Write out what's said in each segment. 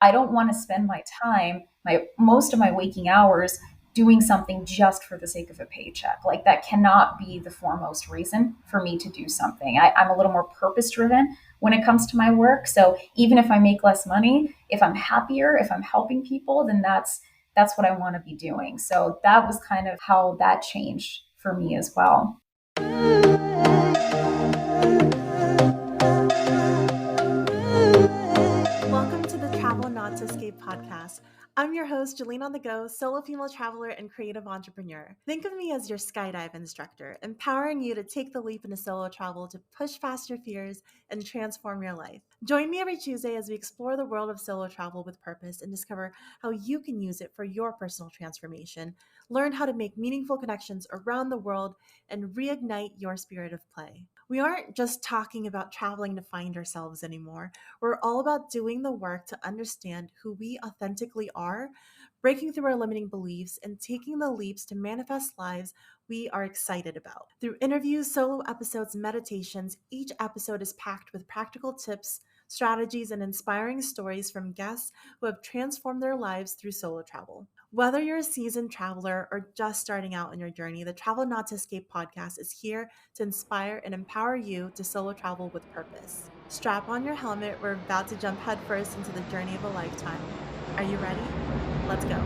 I don't want to spend my time, most of my waking hours doing something just for the sake of a paycheck. Like that cannot be the foremost reason for me to do something. I'm a little more purpose driven when it comes to my work. So even if I make less money, if I'm happier, if I'm helping people, then that's what I want to be doing. So that was kind of how that changed for me as well. Welcome to the Travel Not to Escape podcast. I'm your host, Jolene on the Go, solo female traveler and creative entrepreneur. Think of me as your skydive instructor, empowering you to take the leap into solo travel to push past your fears and transform your life. Join me every Tuesday as we explore the world of solo travel with purpose and discover how you can use it for your personal transformation, learn how to make meaningful connections around the world, and reignite your spirit of play. We aren't just talking about traveling to find ourselves anymore. We're all about doing the work to understand who we authentically are, breaking through our limiting beliefs, and taking the leaps to manifest lives we are excited about. Through interviews, solo episodes, and meditations, each episode is packed with practical tips, strategies, and inspiring stories from guests who have transformed their lives through solo travel. Whether you're a seasoned traveler or just starting out on your journey, the Travel Not to Escape podcast is here to inspire and empower you to solo travel with purpose. Strap on your helmet. We're about to jump headfirst into the journey of a lifetime. Are you ready? Let's go.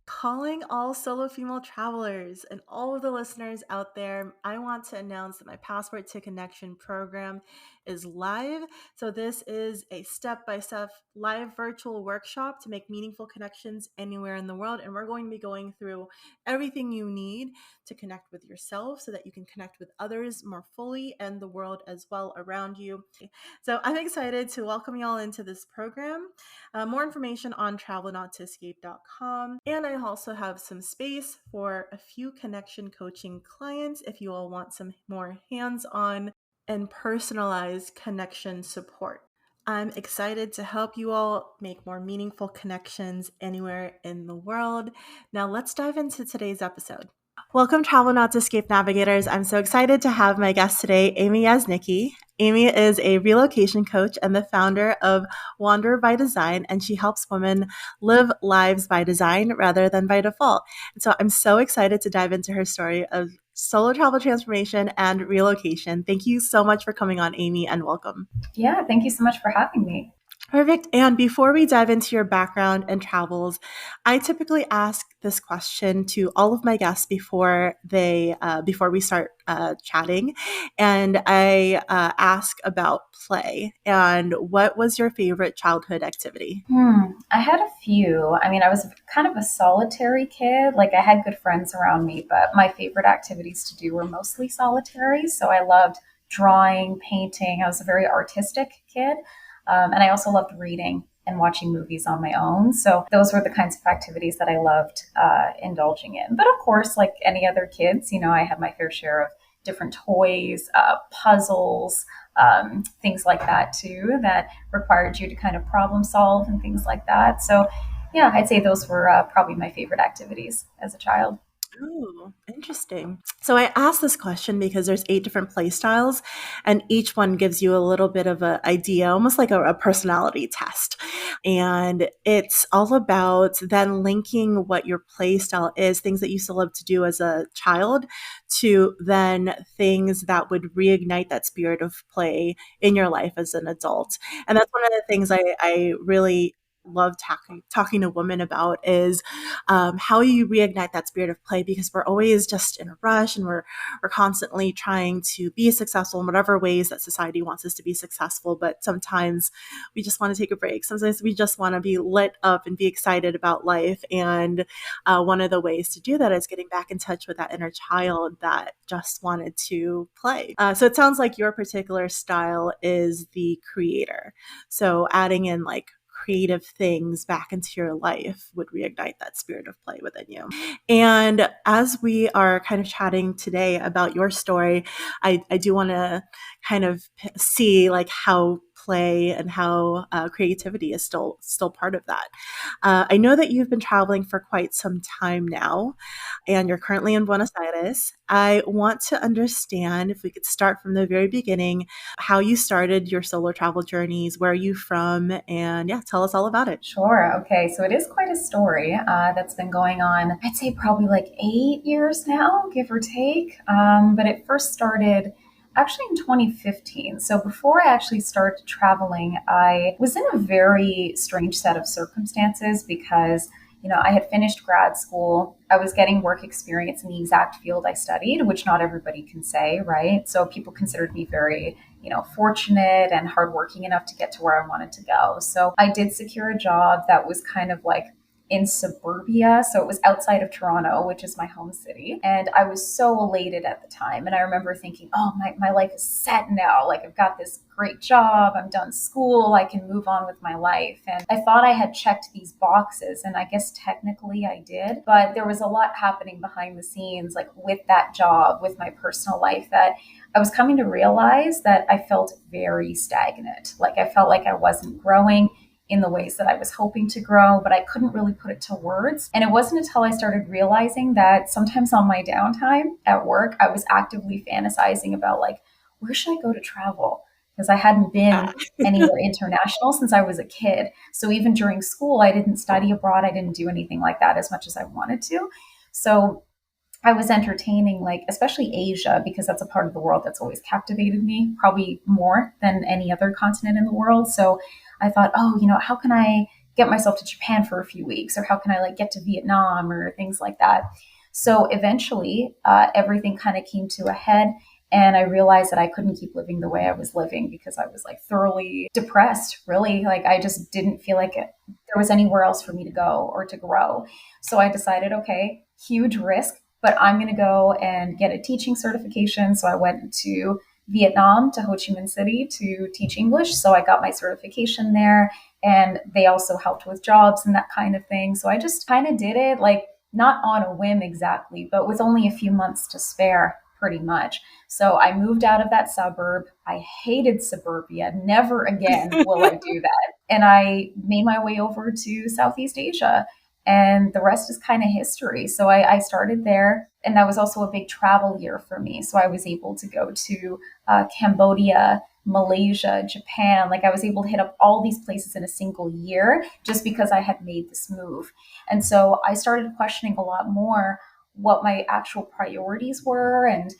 Calling all solo female travelers and all of the listeners out there, I want to announce that my Passport to Connection program is live. So this is a step-by-step live virtual workshop to make meaningful connections anywhere in the world. And we're going to be going through everything you need to connect with yourself so that you can connect with others more fully and the world as well around you. So I'm excited to welcome y'all into this program. More information on travelnottoescape.com. And I also have some space for a few connection coaching clients if you all want some more hands-on and personalized connection support. I'm excited to help you all make more meaningful connections anywhere in the world. Now let's dive into today's episode. Welcome, Travel Not to Escape Navigators. I'm so excited to have my guest today, Amy Jazienicki. Amy is a relocation coach and the founder of Wander by Design, and she helps women live lives by design rather than by default. And so I'm so excited to dive into her story of solo travel transformation and relocation. Thank you so much for coming on, Amy, and welcome. Yeah, thank you so much for having me. Perfect. And before we dive into your background and travels, I typically ask this question to all of my guests before we start chatting, and I ask about play. And what was your favorite childhood activity? I had a few. I mean, I was kind of a solitary kid. Like I had good friends around me, but my favorite activities to do were mostly solitary. So I loved drawing, painting. I was a very artistic kid. And I also loved reading and watching movies on my own. So those were the kinds of activities that I loved indulging in. But of course, like any other kids, I had my fair share of different toys, puzzles, things like that too, that required you to kind of problem solve and things like that. So yeah, I'd say those were probably my favorite activities as a child. Oh, interesting. So I asked this question because there's 8 different play styles, and each one gives you a little bit of an idea, almost like a personality test. And it's all about then linking what your play style is, things that you still love to do as a child, to then things that would reignite that spirit of play in your life as an adult. And that's one of the things I really love talking to women about is how you reignite that spirit of play, because we're always just in a rush and we're constantly trying to be successful in whatever ways that society wants us to be successful. But sometimes we just want to take a break. Sometimes we just want to be lit up and be excited about life. And one of the ways to do that is getting back in touch with that inner child that just wanted to play. So it sounds like your particular style is the creator. So adding in like creative things back into your life would reignite that spirit of play within you. And as we are kind of chatting today about your story, I do want to kind of see like how play and how creativity is still part of that. I know that you've been traveling for quite some time now, and you're currently in Buenos Aires. I want to understand, if we could start from the very beginning, how you started your solo travel journeys. Where are you from? And yeah, tell us all about it. Sure. Okay. So it is quite a story that's been going on, I'd say probably like 8 years now, give or take. But it first started actually in 2015. So before I actually started traveling, I was in a very strange set of circumstances because, I had finished grad school. I was getting work experience in the exact field I studied, which not everybody can say, right? So people considered me very fortunate and hardworking enough to get to where I wanted to go. So I did secure a job that was kind of like in suburbia. So it was outside of Toronto, which is my home city. And I was so elated at the time. And I remember thinking, oh, my life is set now. Like I've got this great job. I'm done school. I can move on with my life. And I thought I had checked these boxes. And I guess technically I did. But there was a lot happening behind the scenes, like with that job, with my personal life, that I was coming to realize that I felt very stagnant. Like I felt like I wasn't growing in the ways that I was hoping to grow, but I couldn't really put it to words. And it wasn't until I started realizing that sometimes on my downtime at work, I was actively fantasizing about like, where should I go to travel? Because I hadn't been Ah. anywhere international since I was a kid. So even during school, I didn't study abroad. I didn't do anything like that as much as I wanted to. So I was entertaining, like, especially Asia, because that's a part of the world that's always captivated me, probably more than any other continent in the world. So I thought, oh, how can I get myself to Japan for a few weeks? Or how can I like get to Vietnam or things like that? So eventually, everything kind of came to a head. And I realized that I couldn't keep living the way I was living because I was like thoroughly depressed, really. Like I just didn't feel like there was anywhere else for me to go or to grow. So I decided, okay, huge risk, but I'm going to go and get a teaching certification. So I went to Vietnam, to Ho Chi Minh City, to teach English. So I got my certification there, and they also helped with jobs and that kind of thing. So I just kind of did it like not on a whim exactly, but with only a few months to spare, pretty much. So I moved out of that suburb. I hated suburbia. Never again will I do that. And I made my way over to Southeast Asia, and the rest is kind of history. So I started there, and that was also a big travel year for me. So I was able to go to Cambodia, Malaysia, Japan. Like I was able to hit up all these places in a single year just because I had made this move. And so I started questioning a lot more what my actual priorities were, and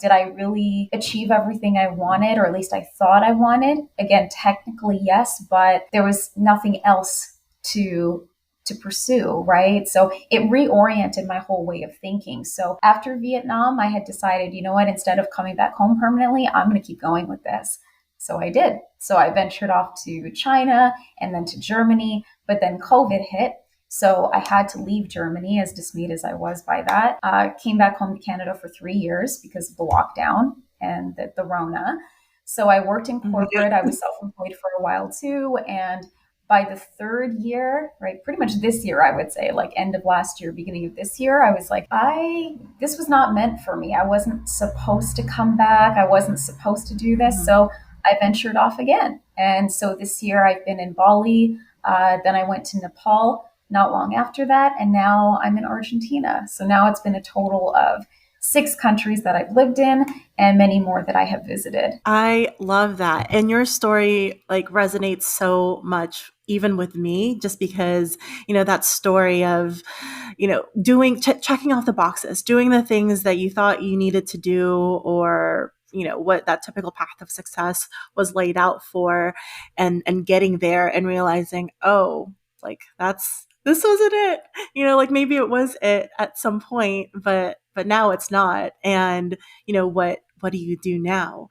did I really achieve everything I wanted, or at least I thought I wanted? Again, technically yes, but there was nothing else to pursue, right? So it reoriented my whole way of thinking. So after Vietnam, I had decided, you know what, instead of coming back home permanently, I'm going to keep going with this. So I did. So I ventured off to China and then to Germany, but then COVID hit. So I had to leave Germany, as dismayed as I was by that. Came back home to Canada for 3 years because of the lockdown and the Rona. So I worked in Yeah. corporate. I was self employed for a while too. And by the third year, right, pretty much this year, I would say, like end of last year, beginning of this year, I was like, this was not meant for me. I wasn't supposed to come back. I wasn't supposed to do this. Mhm. So I ventured off again. And so this year I've been in Bali. Then I went to Nepal not long after that. And now I'm in Argentina. So now it's been a total of 6 countries that I've lived in and many more that I have visited. I love that. And your story like resonates so much even with me, just because, that story of, doing, checking off the boxes, doing the things that you thought you needed to do, or, what that typical path of success was laid out for, and getting there and realizing, oh, like this wasn't it. Like maybe it was it at some point, but now it's not. And, what do you do now?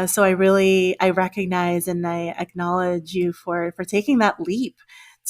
So I recognize and I acknowledge you for taking that leap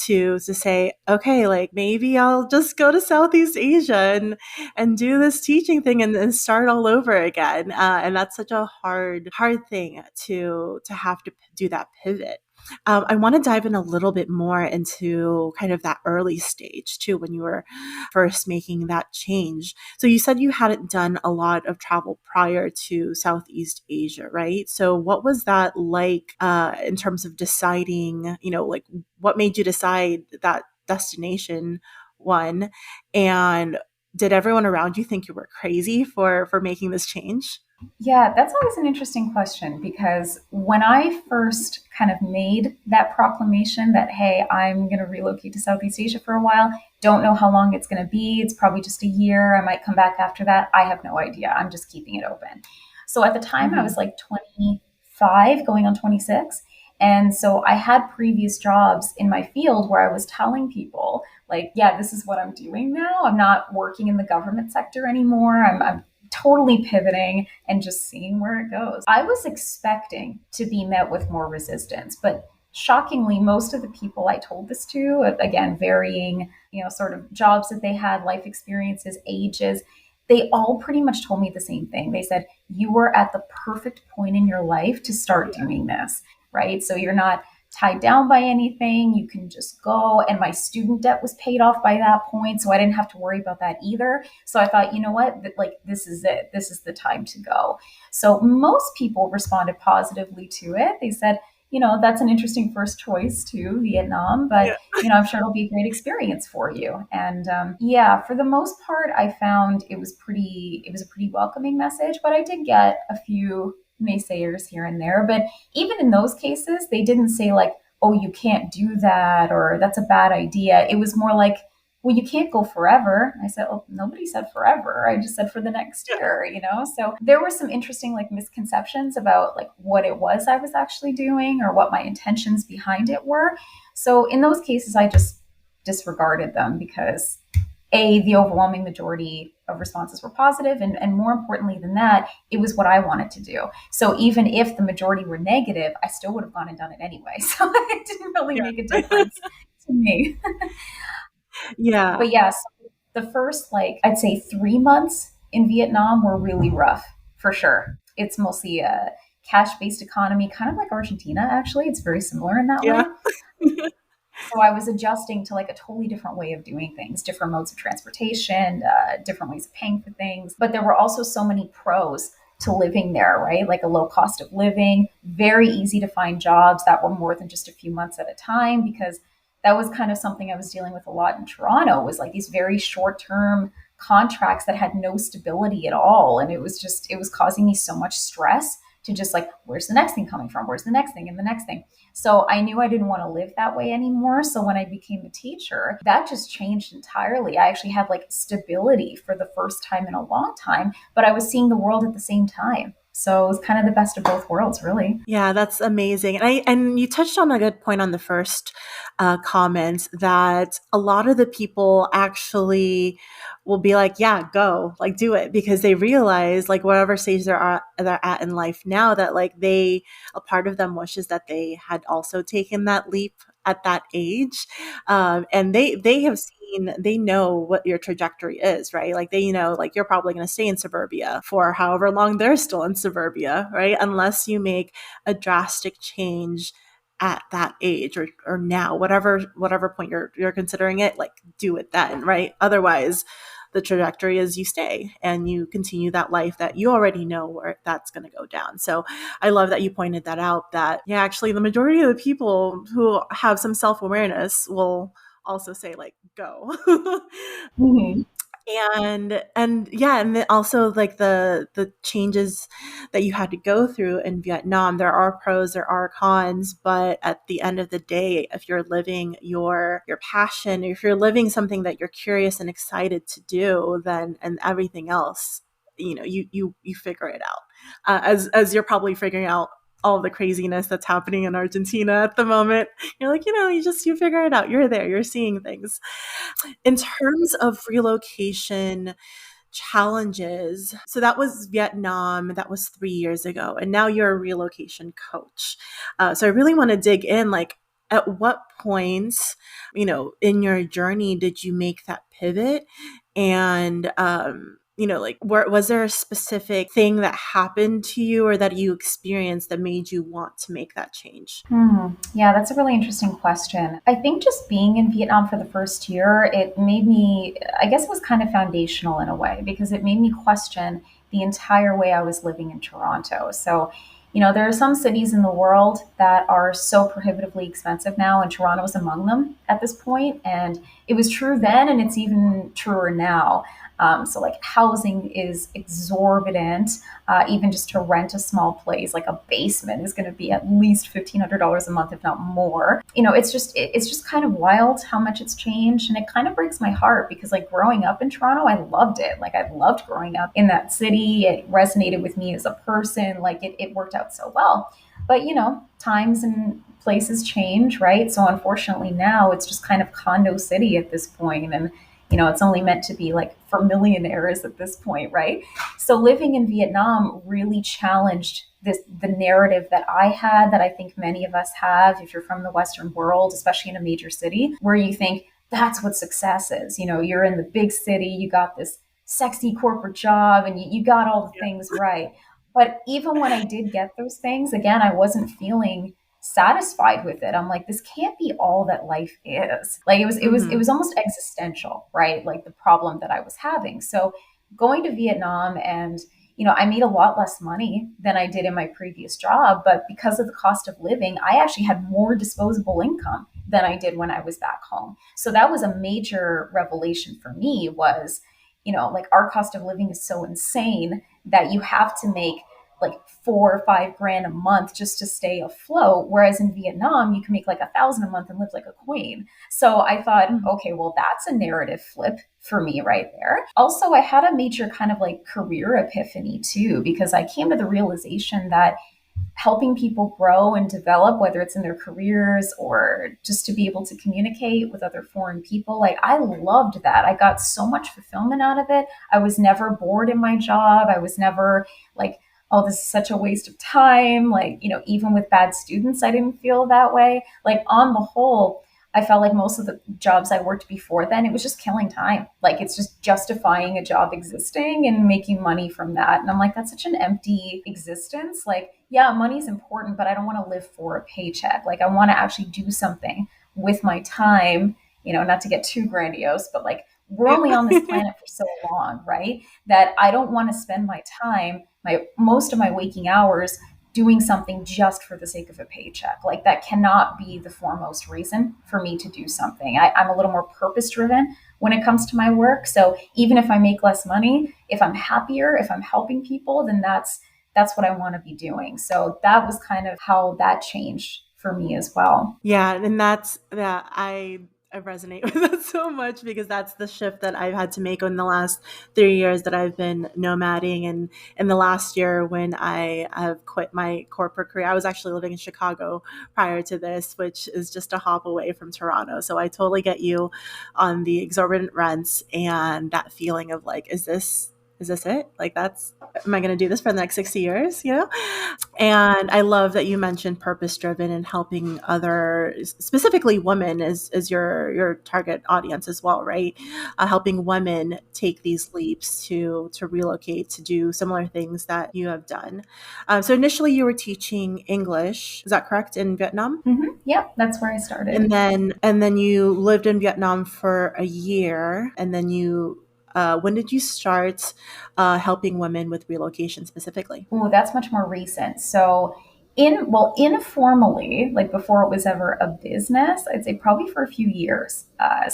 to say, okay, like maybe I'll just go to Southeast Asia and do this teaching thing and start all over again. And that's such a hard thing to have to do that pivot. I want to dive in a little bit more into kind of that early stage too, when you were first making that change. So you said you hadn't done a lot of travel prior to Southeast Asia, right? So what was that like in terms of deciding, like what made you decide that destination one? And did everyone around you think you were crazy for making this change? Yeah, that's always an interesting question because when I first kind of made that proclamation that, hey, I'm going to relocate to Southeast Asia for a while, don't know how long it's going to be. It's probably just a year. I might come back after that. I have no idea. I'm just keeping it open. So at the time, I was Hmm. like 25, going on 26. And so I had previous jobs in my field where I was telling people, like, yeah, this is what I'm doing now. I'm not working in the government sector anymore. I'm totally pivoting and just seeing where it goes. I was expecting to be met with more resistance, but shockingly, most of the people I told this to, again, varying, sort of jobs that they had, life experiences, ages, they all pretty much told me the same thing. They said, you were at the perfect point in your life to start Yeah. doing this, right? So you're not tied down by anything. You can just go. And my student debt was paid off by that point. So I didn't have to worry about that either. So I thought, you know what? Like, this is it. This is the time to go. So most people responded positively to it. They said, that's an interesting first choice to Vietnam, but Yeah. I'm sure it'll be a great experience for you. And yeah, for the most part, I found it was a pretty welcoming message, but I did get a few naysayers here and there. But even in those cases, they didn't say like, oh, you can't do that or that's a bad idea. It was more like, well, you can't go forever. I said, oh, nobody said forever. I just said for the next Yeah. year. So there were some interesting like misconceptions about like what it was I was actually doing or what my intentions behind it were. So in those cases, I just disregarded them because the overwhelming majority of responses were positive, and more importantly than that, it was what I wanted to do. So even if the majority were negative, I still would have gone and done it anyway. So it didn't really make a Yeah. difference to me. Yeah. But yes, the first, like, I'd say 3 months in Vietnam were really rough for sure. It's mostly a cash based economy, kind of like Argentina, actually. It's very similar in that Yeah. way. So I was adjusting to like a totally different way of doing things, different modes of transportation, different ways of paying for things. But there were also so many pros to living there, right? Like a low cost of living, very easy to find jobs that were more than just a few months at a time, because that was kind of something I was dealing with a lot in Toronto, was like these very short term contracts that had no stability at all. And it was causing me so much stress to just like, where's the next thing coming from? Where's the next thing and the next thing? So I knew I didn't want to live that way anymore. So when I became a teacher, that just changed entirely. I actually had like stability for the first time in a long time, but I was seeing the world at the same time. So it was kind of the best of both worlds, really. Yeah, that's amazing. And you touched on a good point on the first comment that a lot of the people actually will be like, yeah, go, like do it, because they realize like whatever stage they're at in life now, that like a part of them wishes that they had also taken that leap at that age. And they have seen, they know what your trajectory is, right? Like they know like you're probably going to stay in suburbia for however long they're still in suburbia, right? Unless you make a drastic change at that age, or now, whatever point you're considering it, like do it then, right? Otherwise the trajectory is you stay and you continue that life that you already know where that's going to go down. So I love that you pointed that out, that yeah, actually the majority of the people who have some self-awareness will also say like go. Mm-hmm. And yeah, and then also like the changes that you had to go through in Vietnam, there are pros, there are cons, but at the end of the day, if you're living your passion, if you're living something that you're curious and excited to do, then and everything else, you figure it out. As you're probably figuring out all the craziness that's happening in Argentina at the moment, you're like, you figure it out. You're there, you're seeing things. In terms of relocation challenges, so that was Vietnam, that was 3 years ago, and now you're a relocation coach. So I really want to dig in, like, at what points, in your journey did you make that pivot? And, like, was there a specific thing that happened to you or that you experienced that made you want to make that change? Yeah, that's a really interesting question. I think just being in Vietnam for the first year, it made me, I guess it was kind of foundational in a way because it made me question the entire way I was living in Toronto. So, there are some cities in the world that are so prohibitively expensive now, and Toronto is among them at this point. And it was true then, and it's even truer now. So, like, housing is exorbitant. Even just to rent a small place, like a basement, is going to be at least $1,500 a month, if not more. It's just kind of wild how much it's changed, and it kind of breaks my heart because, like, growing up in Toronto, I loved it. Like, I loved growing up in that city. It resonated with me as a person. Like, it worked out so well. But times and places change, right? So unfortunately now it's just kind of condo city at this point, and it's only meant to be like for millionaires at this point, right? So living in Vietnam really challenged the narrative that I had, that I think many of us have if you're from the Western world, especially in a major city, where you think that's what success is. You're in the big city, you got this sexy corporate job, and you got all the things right. But even when I did get those things, again, I wasn't feeling satisfied with it. I'm like, this can't be all that life is. Like, it was almost existential, right? Like the problem that I was having. So going to Vietnam, and I made a lot less money than I did in my previous job, but because of the cost of living, I actually had more disposable income than I did when I was back home. So that was a major revelation for me, was like, our cost of living is so insane that you have to make like 4 or 5 grand a month just to stay afloat. Whereas in Vietnam, you can make like 1,000 a month and live like a queen. So I thought, okay, well, that's a narrative flip for me right there. Also, I had a major kind of like career epiphany too, because I came to the realization that helping people grow and develop, whether it's in their careers or just to be able to communicate with other foreign people. Like, I loved that. I got so much fulfillment out of it. I was never bored in my job. I was never like, oh, this is such a waste of time. Like, even with bad students, I didn't feel that way. Like, on the whole, I felt like most of the jobs I worked before then, it was just killing time. Like, it's just justifying a job existing and making money from that. And I'm like, that's such an empty existence. Like, yeah, money's important, but I don't want to live for a paycheck. Like, I want to actually do something with my time, not to get too grandiose, but like, we're Yeah. only on this planet for so long, right? That I don't want to spend my time, my most of my waking hours, doing something just for the sake of a paycheck. Like, that cannot be the foremost reason for me to do something. I'm a little more purpose driven when it comes to my work. So even if I make less money, if I'm happier, if I'm helping people, then that's what I want to be doing. So that was kind of how that changed for me as well. Yeah, and that's that I resonate with that so much because that's the shift that I've had to make in the last 3 years that I've been nomading, and in the last year when I have quit my corporate career. I was actually living in Chicago prior to this, which is just a hop away from Toronto. So I totally get you on the exorbitant rents and that feeling of like, is this it? Like, that's, am I going to do this for the next 60 years? And I love that you mentioned purpose driven and helping others, specifically women is your target audience as well, right? Helping women take these leaps to relocate, to do similar things that you have done. So initially you were teaching English, is that correct, in Vietnam? Yep, that's where I And started. then you lived in Vietnam for a year, and then you when did you start helping women with relocation specifically? Ooh, that's much more recent. So, informally, like before it was ever a business, I'd say probably for a few years.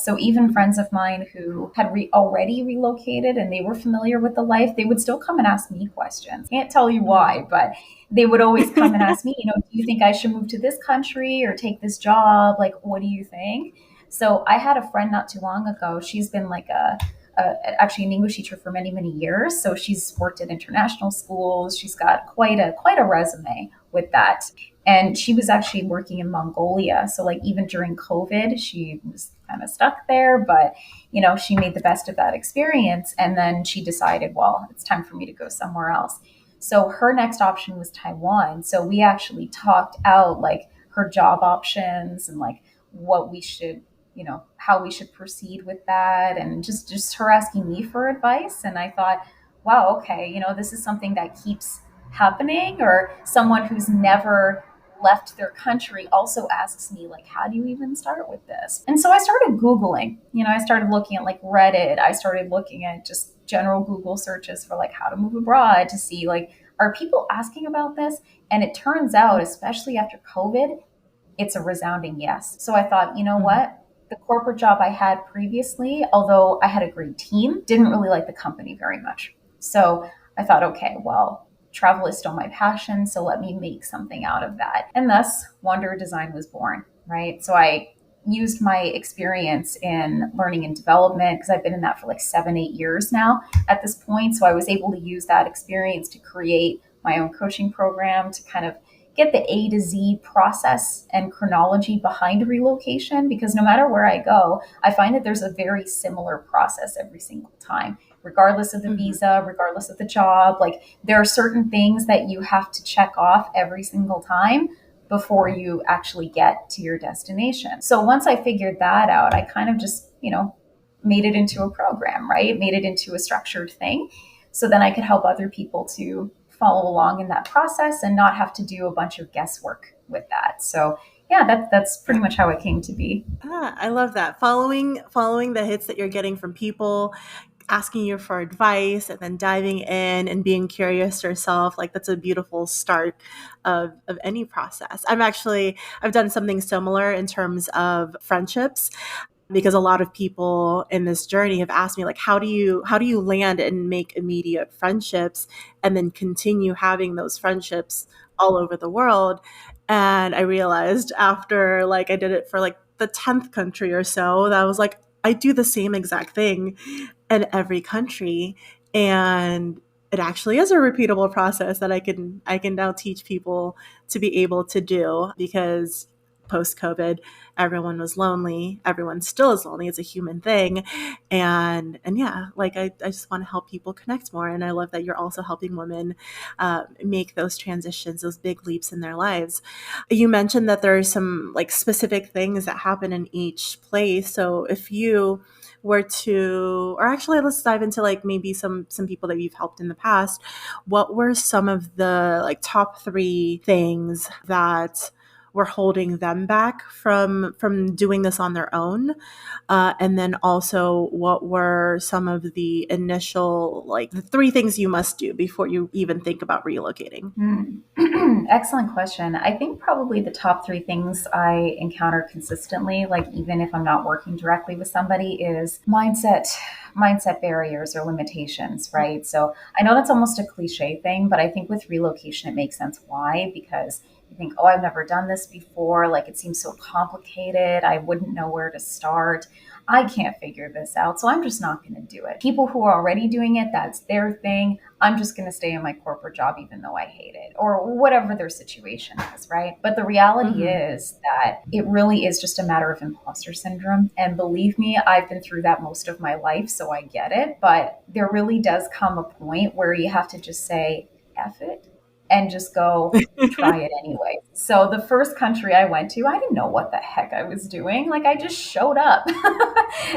So even friends of mine who had already relocated and they were familiar with the life, they would still come and ask me questions. Can't tell you Mm. why, but they would always come and ask me, do you think I should move to this country or take this job? Like, what do you think? So I had a friend not too long ago. She's been like actually an English teacher for many, many years. So she's worked at international schools. She's got quite a resume with that. And she was actually working in Mongolia. So like, even during COVID, she was kind of stuck there, but she made the best of that experience. And then she decided, well, it's time for me to go somewhere else. So her next option was Taiwan. So we actually talked out like her job options and like what we should how we should proceed with that, and just her asking me for advice. And I thought, wow, okay, this is something that keeps happening. Or someone who's never left their country also asks me, like, how do you even start with this? And so I started Googling. I started looking at like Reddit. I started looking at just general Google searches for like how to move abroad, to see like, are people asking about this? And it turns out, especially after COVID, it's a resounding yes. So I thought, Mhm. what? The corporate job I had previously, although I had a great team, didn't really like the company very much. So I thought, okay, well, travel is still my passion. So let me make something out of that. And thus, Wander Design was born, right? So I used my experience in learning and development, because I've been in that for like 7, 8 years now at this point. So I was able to use that experience to create my own coaching program, to kind of get the A to Z process and chronology behind relocation, because no matter where I go, I find that there's a very similar process every single time, regardless of the Mhm. visa, regardless of the job. Like, there are certain things that you have to check off every single time before you actually get to your destination. So once I figured that out, I kind of just, made it into a program, right? Made it into a structured thing. So then I could help other people to follow along in that process and not have to do a bunch of guesswork with that. So yeah, that's pretty much how it came to be. I love that. Following the hits that you're getting from people, asking you for advice, and then diving in and being curious yourself. Like, that's a beautiful start of any process. I've done something similar in terms of friendships, because a lot of people in this journey have asked me, like, how do you land and make immediate friendships and then continue having those friendships all over the world. And I realized after, like, I did it for like the 10th country or so, that I was like, I do the same exact thing in every country. And it actually is a repeatable process that I can now teach people to be able to do, because post COVID, everyone was lonely. Everyone still is lonely. It's a human thing. And yeah, like, I just want to help people connect more. And I love that you're also helping women make those transitions, those big leaps in their lives. You mentioned that there are some like specific things that happen in each place. So if you were to, or actually, let's dive into like maybe some people that you've helped in the past. What were some of the like top three things that were holding them back from doing this on their own? And then also, what were some of the initial, like, the three things you must do before you even think about relocating? Excellent question. I think probably the top three things I encounter consistently, like even if I'm not working directly with somebody, is mindset barriers or limitations, right? So I know that's almost a cliche thing, but I think with relocation it makes sense. Why? Because you think, oh, I've never done this before. Like, it seems so complicated. I wouldn't know where to start. I can't figure this out. So I'm just not going to do it. People who are already doing it, that's their thing. I'm just going to stay in my corporate job even though I hate it, or whatever their situation is, right? But the reality Mm-hmm. is that it really is just a matter of imposter syndrome. And believe me, I've been through that most of my life, so I get it. But there really does come a point where you have to just say, F it, and just go try it anyway. So the first country I went to, I didn't know what the heck I was doing. Like, I just showed up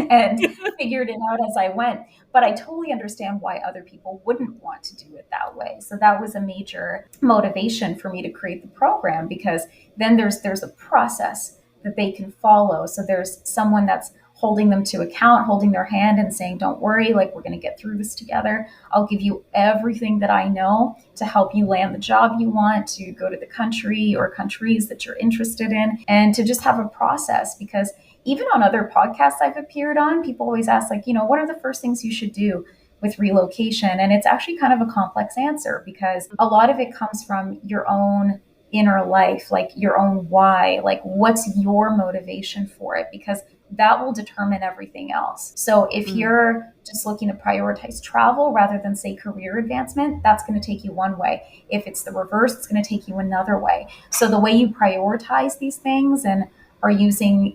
and figured it out as I went. But I totally understand why other people wouldn't want to do it that way. So that was a major motivation for me to create the program, because then there's a process that they can follow. So there's someone that's holding them to account, holding their hand and saying, don't worry, like, we're going to get through this together. I'll give you everything that I know to help you land the job you want, to go to the country or countries that you're interested in, and to just have a process. Because even on other podcasts I've appeared on, people always ask, like, what are the first things you should do with relocation? And it's actually kind of a complex answer, because a lot of it comes from your own inner life, like your own why, like what's your motivation for it, because that will determine everything else. So if Mm. you're just looking to prioritize travel rather than, say, career advancement, that's going to take you one way. If it's the reverse, it's going to take you another way. So the way you prioritize these things and are using,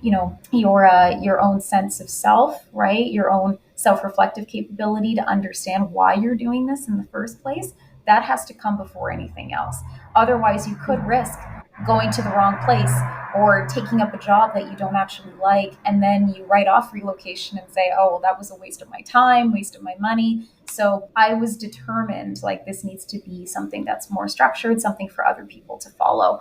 your own sense of self, right? Your own self-reflective capability to understand why you're doing this in the first place. That has to come before anything else. Otherwise, you could risk going to the wrong place, or taking up a job that you don't actually like, and then you write off relocation and say, oh, well, that was a waste of my time, waste of my money. So I was determined, like, this needs to be something that's more structured, something for other people to follow,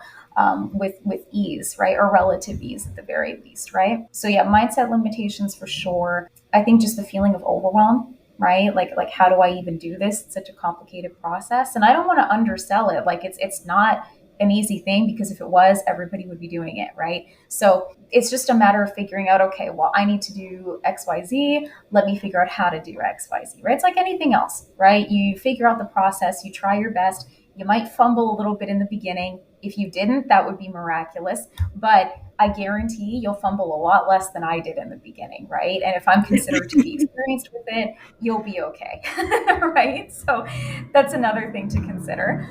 with ease, right, or relative ease at the very least, right? So yeah, mindset limitations for sure. I think just the feeling of overwhelm, right? Like how do I even do this? It's such a complicated process, and I don't want to undersell it. Like it's not an easy thing, because if it was, everybody would be doing it, right? So it's just a matter of figuring out, okay, well, I need to do XYZ. Let me figure out how to do XYZ, right? It's like anything else, right? You figure out the process, you try your best. You might fumble a little bit in the beginning. If you didn't, that would be miraculous. But I guarantee you'll fumble a lot less than I did in the beginning, right? And if I'm considered to be experienced with it, you'll be okay, right? So that's another thing to consider.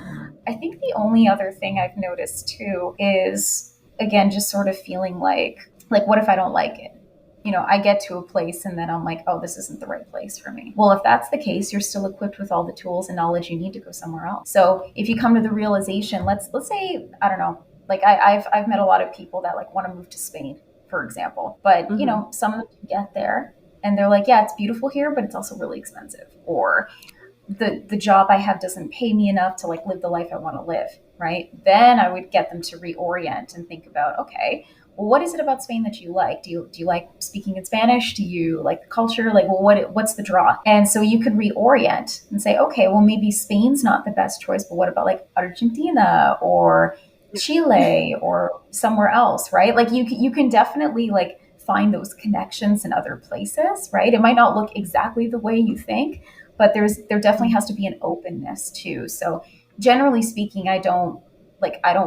I think the only other thing I've noticed too is, again, just sort of feeling like what if I don't like it? I get to a place and then I'm like, oh, this isn't the right place for me. Well, if that's the case, you're still equipped with all the tools and knowledge you need to go somewhere else. So if you come to the realization, let's say, I don't know, like I've met a lot of people that like want to move to Spain, for example, but Mm-hmm. some of them get there and they're like, yeah, it's beautiful here, but it's also really expensive. Or the job I have doesn't pay me enough to like live the life I want to live, right? Then I would get them to reorient and think about, okay, well, what is it about Spain that you like? Do you like speaking in Spanish? Do you like the culture? Like, well, what's the draw? And so you could reorient and say, okay, well, maybe Spain's not the best choice, but what about like Argentina or Chile or somewhere else, right? Like you can definitely like find those connections in other places, right? It might not look exactly the way you think, but there definitely has to be an openness too. So generally speaking, I don't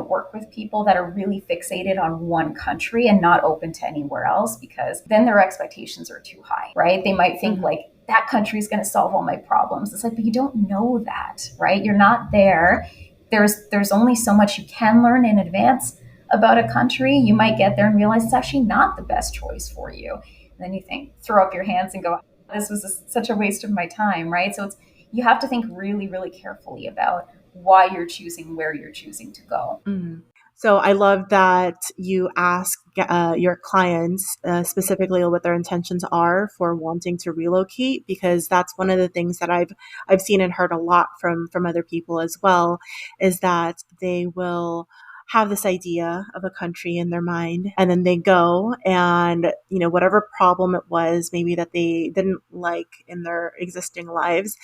work with people that are really fixated on one country and not open to anywhere else, because then their expectations are too high, right? They might think Mm-hmm. like that country is going to solve all my problems. It's like, but you don't know that, right? You're not there. There's only so much you can learn in advance about a country. You might get there and realize it's actually not the best choice for you. And then you think, throw up your hands and go, this was such a waste of my time, right? So you have to think really, really carefully about why you're choosing where you're choosing to go. Mm. So I love that you ask your clients specifically what their intentions are for wanting to relocate, because that's one of the things that I've seen and heard a lot from other people as well, is that they will have this idea of a country in their mind, and then they go and whatever problem it was maybe that they didn't like in their existing lives,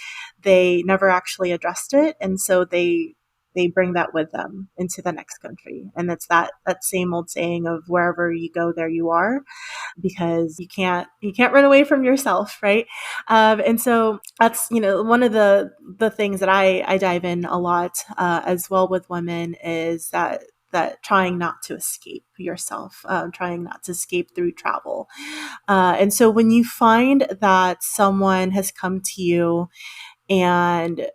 they never actually addressed it, and so they bring that with them into the next country. And it's that same old saying of wherever you go, there you are, because you can't run away from yourself, right? And so that's one of the things that I dive in a lot as well with women, is that trying not to escape yourself, trying not to escape through travel. And so when you find that someone has come to you, and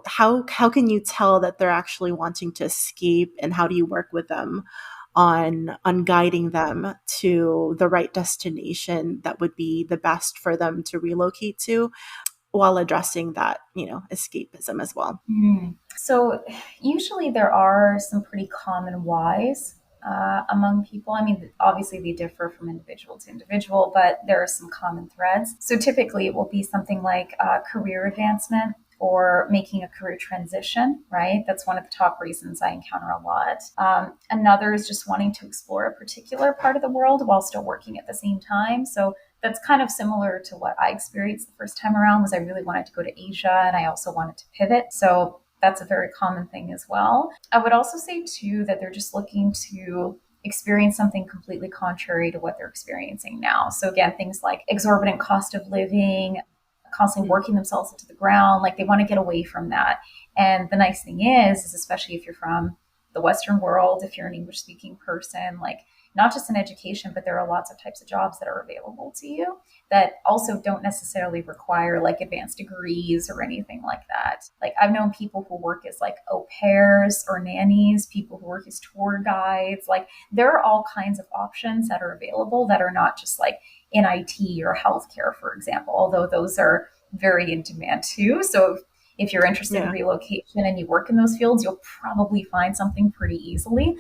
how can you tell that they're actually wanting to escape, and how do you work with them on guiding them to the right destination that would be the best for them to relocate to, while addressing that escapism as well? So usually there are some pretty common whys among people. I mean, obviously they differ from individual to individual, but there are some common threads. So typically it will be something like career advancement or making a career transition, right? That's one of the top reasons I encounter a lot. Another is just wanting to explore a particular part of the world while still working at the same time. So that's kind of similar to what I experienced the first time around. Was I really wanted to go to Asia, and I also wanted to pivot. So that's a very common thing as well. I would also say too that they're just looking to experience something completely contrary to what they're experiencing now. So again, things like exorbitant cost of living, constantly Mm. working themselves into the ground, like they want to get away from that. And the nice thing is especially if you're from the Western world, if you're an English speaking person, like not just in education, but there are lots of types of jobs that are available to you that also don't necessarily require like advanced degrees or anything like that. Like I've known people who work as like au pairs or nannies, people who work as tour guides. Like there are all kinds of options that are available that are not just like in IT or healthcare, for example, although those are very in demand too. So if you're interested in Yeah. relocation and you work in those fields, you'll probably find something pretty easily.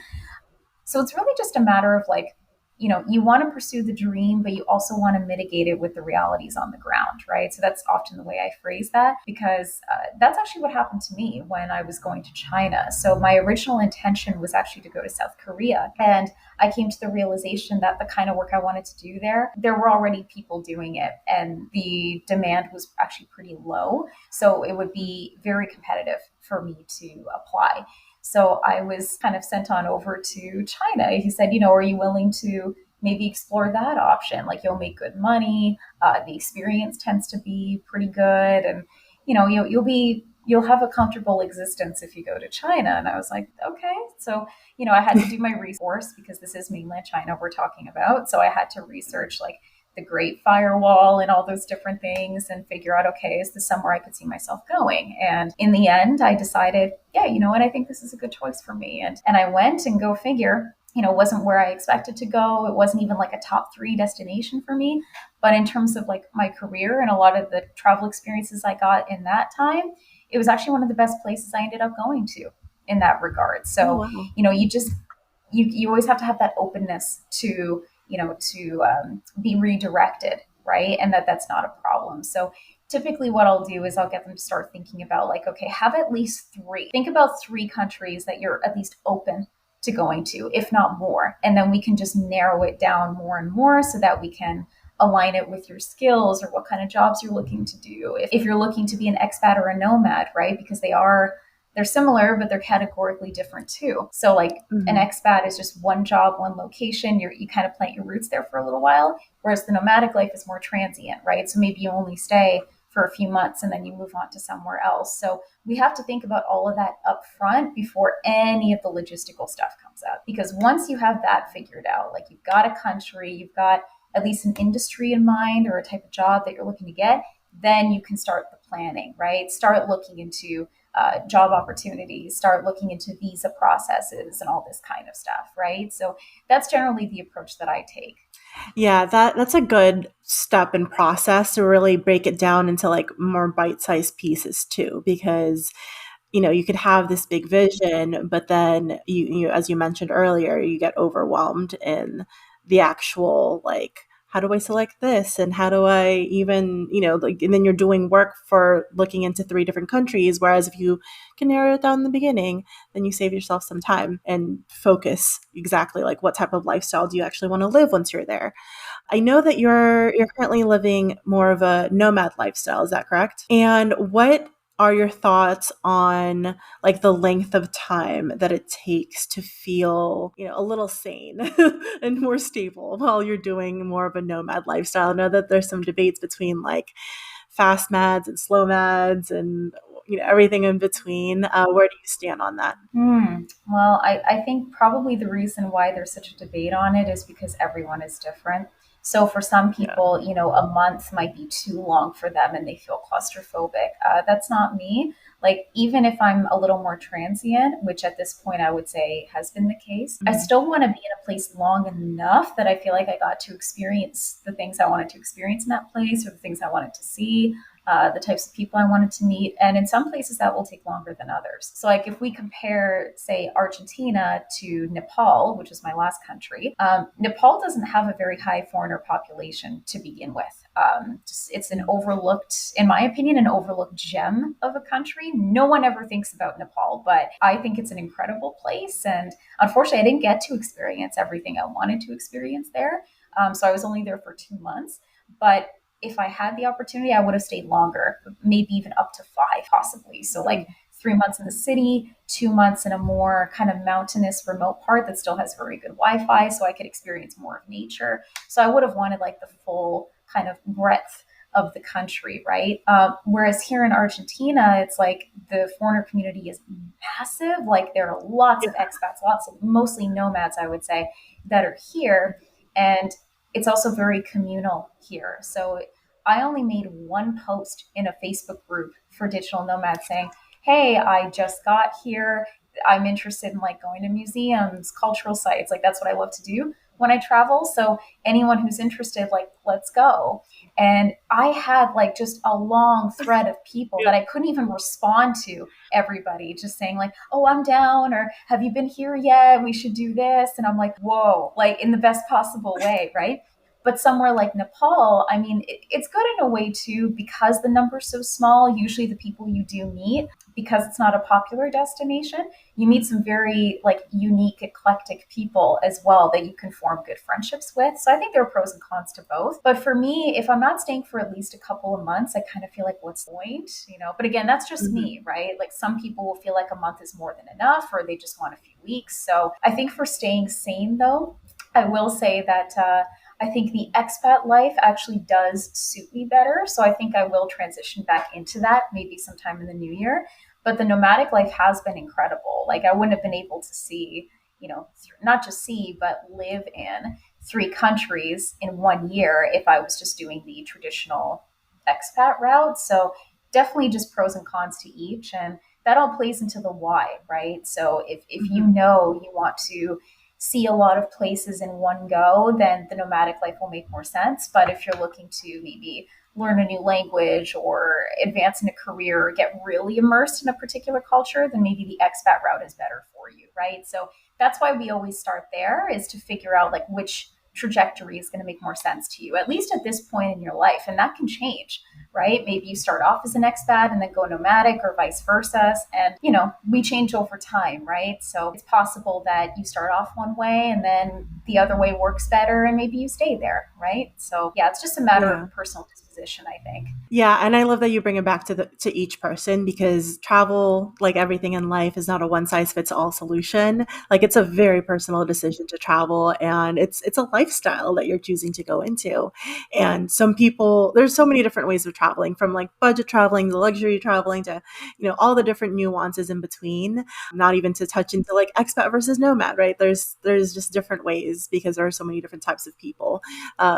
So it's really just a matter of like, you want to pursue the dream, but you also want to mitigate it with the realities on the ground, right? So that's often the way I phrase that, because that's actually what happened to me when I was going to China. So my original intention was actually to go to South Korea. And I came to the realization that the kind of work I wanted to do there were already people doing it, and the demand was actually pretty low. So it would be very competitive for me to apply. So I was kind of sent on over to China. He said, are you willing to maybe explore that option? Like, you'll make good money. The experience tends to be pretty good, and you'll have a comfortable existence if you go to China. And I was like, okay. So I had to do my resource, because this is mainland China we're talking about. So I had to research like the Great Firewall and all those different things and figure out, okay, is this somewhere I could see myself going? And in the end, I decided, yeah, you know what, I think this is a good choice for me. And I went, and go figure, it wasn't where I expected to go. It wasn't even like a top 3 destination for me. But in terms of like my career and a lot of the travel experiences I got in that time, it was actually one of the best places I ended up going to in that regard. Oh, So, wow. you just you always have to have that openness to be redirected, right? And that's not a problem. So typically what I'll do is I'll get them to start thinking about like, okay, have at least 3. Think about 3 countries that you're at least open to going to, if not more. And then we can just narrow it down more and more so that we can align it with your skills or what kind of jobs you're looking to do. If you're looking to be an expat or a nomad, right? Because they're similar, but they're categorically different too. So like an Mhm. expat is just one job, one location. You kind of plant your roots there for a little while, whereas the nomadic life is more transient, right? So maybe you only stay for a few months and then you move on to somewhere else. So we have to think about all of that up front before any of the logistical stuff comes up. Because once you have that figured out, like you've got a country, you've got at least an industry in mind or a type of job that you're looking to get, then you can start the planning, right? Start looking into job opportunities, start looking into visa processes and all this kind of stuff, right? So that's generally the approach that I take. Yeah, that's a good step and process to really break it down into like more bite-sized pieces too, because you could have this big vision, but then as you mentioned earlier, you get overwhelmed in the actual like, how do I select this? And how do I even, like, and then you're doing work for looking into 3 different countries. Whereas if you can narrow it down in the beginning, then you save yourself some time and focus exactly like what type of lifestyle do you actually want to live once you're there. I know that you're currently living more of a nomad lifestyle, is that correct? And what are your thoughts on like the length of time that it takes to feel, a little sane and more stable while you're doing more of a nomad lifestyle? I know that there's some debates between like fast mads and slow mads and everything in between. Where do you stand on that? Well, I think probably the reason why there's such a debate on it is because everyone is different. So for some Yeah. people, a month might be too long for them and they feel claustrophobic. That's not me. Like, even if I'm a little more transient, which at this point I would say has been the case, I Mhm. still want to be in a place long enough that I feel like I got to experience the things I wanted to experience in that place, or the things I wanted to see, the types of people I wanted to meet. And in some places that will take longer than others. So like if we compare, say, Argentina to Nepal, which is my last country, Nepal doesn't have a very high foreigner population to begin with. It's an overlooked, in my opinion, an overlooked gem of a country. No one ever thinks about Nepal, but I think it's an incredible place. And unfortunately, I didn't get to experience everything I wanted to experience there. So I was only there for 2 months. But if I had the opportunity, I would have stayed longer, maybe even up to 5, possibly. So, like 3 months in the city, 2 months in a more kind of mountainous, remote part that still has very good Wi Fi, so I could experience more of nature. So, I would have wanted like the full kind of breadth of the country, right? Whereas here in Argentina, it's like the foreigner community is massive. Like there are lots of expats, lots of mostly nomads, I would say, that are here. And it's also very communal here. So I only made one post in a Facebook group for digital nomads saying, "Hey, I just got here. I'm interested in like going to museums, cultural sites. Like that's what I love to do." when I travel. So anyone who's interested, like, let's go. And I had like just a long thread of people that I couldn't even respond to everybody just saying like, oh, I'm down, or have you been here yet? We should do this. And I'm like, whoa, like in the best possible way, right? But somewhere like Nepal, I mean, it's good in a way too, because the number's so small. Usually the people you do meet, because it's not a popular destination, you meet some very like unique, eclectic people as well that you can form good friendships with. So I think there are pros and cons to both. But for me, if I'm not staying for at least a couple of months, I kind of feel like, what's the point? But again, that's just Mhm. me, right? Like some people will feel like a month is more than enough, or they just want a few weeks. So I think for staying sane, though, I will say that I think the expat life actually does suit me better. So I think I will transition back into that maybe sometime in the new year. But the nomadic life has been incredible. Like I wouldn't have been able to see, not just see, but live in three countries in 1 year if I was just doing the traditional expat route. So definitely just pros and cons to each. And that all plays into the why, right? So if you Mhm. know you want to see a lot of places in one go, then the nomadic life will make more sense. But if you're looking to maybe learn a new language or advance in a career or get really immersed in a particular culture, then maybe the expat route is better for you, right? So that's why we always start there, is to figure out like which trajectory is going to make more sense to you, at least at this point in your life. And that can change, right? Maybe you start off as an expat and then go nomadic, or vice versa. And, we change over time, right? So it's possible that you start off one way and then the other way works better and maybe you stay there, right? So yeah, it's just a matter Yeah. of personal disposition, I think. Yeah, and I love that you bring it back to each person, because travel, like everything in life, is not a one size fits all solution. Like it's a very personal decision to travel, and it's a lifestyle that you're choosing to go into. And some people, there's so many different ways of traveling, from like budget traveling to luxury traveling to all the different nuances in between. Not even to touch into like expat versus nomad, right? There's just different ways, because there are so many different types of people.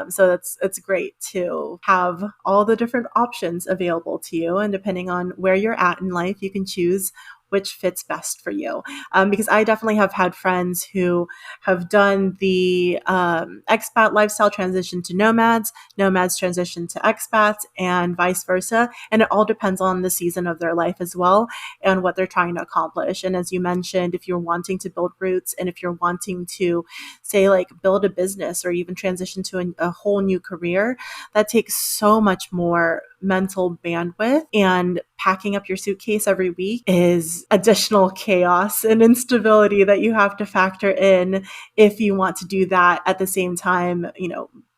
So it's great to have all the different options available to you, and depending on where you're at in life, you can choose which fits best for you. Because I definitely have had friends who have done the expat lifestyle transition to nomads, nomads transition to expats, and vice versa. And it all depends on the season of their life as well, and what they're trying to accomplish. And as you mentioned, if you're wanting to build roots, and if you're wanting to, say, like build a business or even transition to a whole new career, that takes so much more mental bandwidth. And packing up your suitcase every week is additional chaos and instability that you have to factor in if you want to do that at the same time,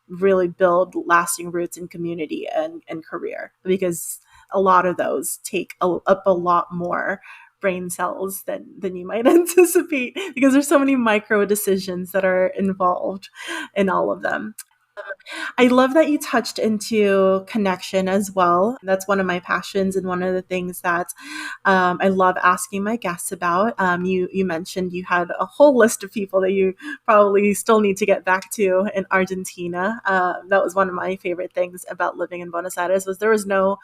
really build lasting roots in community and career, because a lot of those take up a lot more brain cells than you might anticipate, because there's so many micro decisions that are involved in all of them. I love that you touched into connection as well. That's one of my passions, and one of the things that I love asking my guests about. You mentioned you had a whole list of people that you probably still need to get back to in Argentina. That was one of my favorite things about living in Buenos Aires, was there was no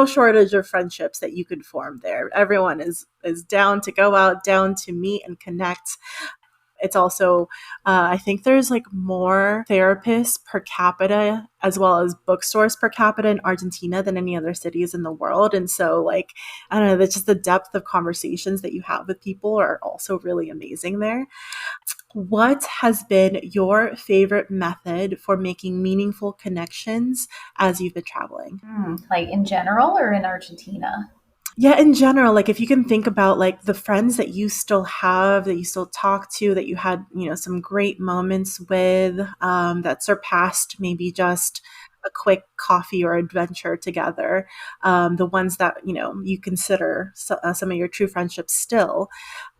shortage of friendships that you could form there. Everyone is down to go out, down to meet and connect. It's also, I think there's like more therapists per capita as well as bookstores per capita in Argentina than any other cities in the world. And so, like, I don't know, that's just the depth of conversations that you have with people are also really amazing there. What has been your favorite method for making meaningful connections as you've been traveling? Like in general or in Argentina? Yeah, in general, like if you can think about like the friends that you still have, that you still talk to, that you had, some great moments with, that surpassed maybe just a quick coffee or adventure together. The ones that, you consider some of your true friendships still.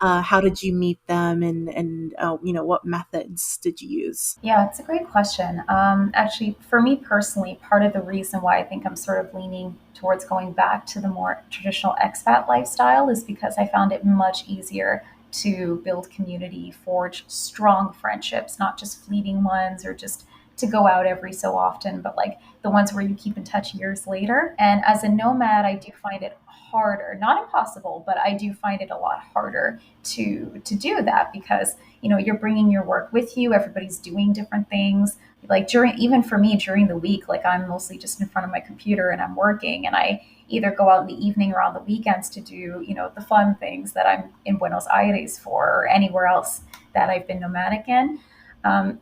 How did you meet them, and what methods did you use? Yeah, it's a great question. Actually, for me personally, part of the reason why I think I'm sort of leaning towards going back to the more traditional expat lifestyle is because I found it much easier to build community, forge strong friendships, not just fleeting ones or just to go out every so often, but like the ones where you keep in touch years later. And as a nomad, I do find it harder, not impossible, but I do find it a lot harder to do that because you're bringing your work with you. Everybody's doing different things. Like during, even for me during the week, like I'm mostly just in front of my computer and I'm working, and I either go out in the evening or on the weekends to do the fun things that I'm in Buenos Aires for, or anywhere else that I've been nomadic in.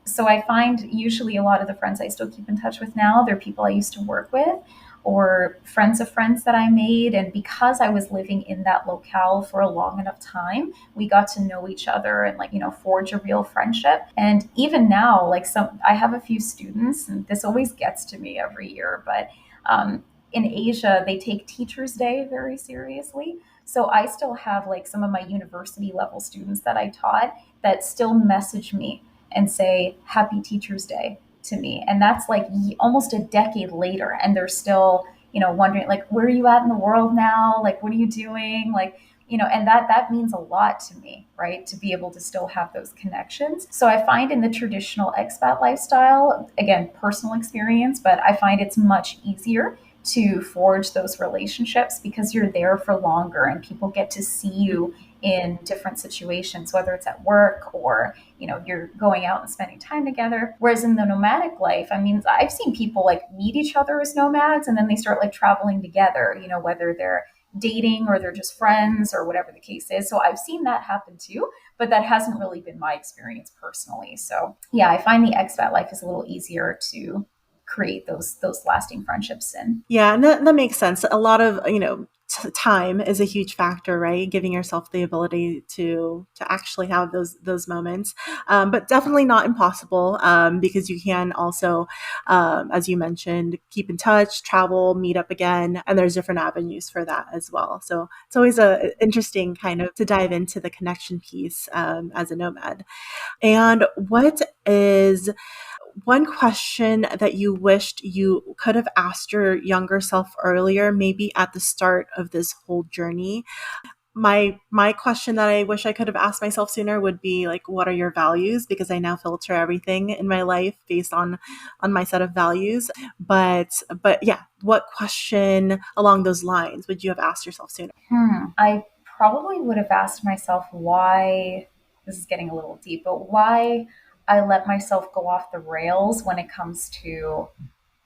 So I find usually a lot of the friends I still keep in touch with now, they're people I used to work with or friends of friends that I made. And because I was living in that locale for a long enough time, we got to know each other and forge a real friendship. And even now, I have a few students, and this always gets to me every year, but in Asia, they take Teachers Day very seriously. So I still have like some of my university level students that I taught that still message me and say Happy Teachers Day to me. And that's like almost a decade later. And they're still, wondering like, where are you at in the world now? Like, what are you doing? Like, and that means a lot to me, right? To be able to still have those connections. So I find in the traditional expat lifestyle, again, personal experience, but I find it's much easier to forge those relationships because you're there for longer and people get to see you in different situations, whether it's at work or you're going out and spending time together. Whereas in the nomadic life, I mean, I've seen people like meet each other as nomads and then they start like traveling together, whether they're dating or they're just friends or whatever the case is. So I've seen that happen too, but that hasn't really been my experience personally. So yeah, I find the expat life is a little easier to create those lasting friendships in. Yeah, and that makes sense. A lot of, time is a huge factor, right? Giving yourself the ability to actually have those moments, but definitely not impossible, because you can also, as you mentioned, keep in touch, travel, meet up again, and there's different avenues for that as well. So it's always a interesting kind of to dive into the connection piece, as a nomad. And what is one question that you wished you could have asked your younger self earlier, maybe at the start of this whole journey? My question that I wish I could have asked myself sooner would be like, what are your values? Because I now filter everything in my life based on my set of values. But yeah, what question along those lines would you have asked yourself sooner? I probably would have asked myself why, this is getting a little deep, but why I let myself go off the rails when it comes to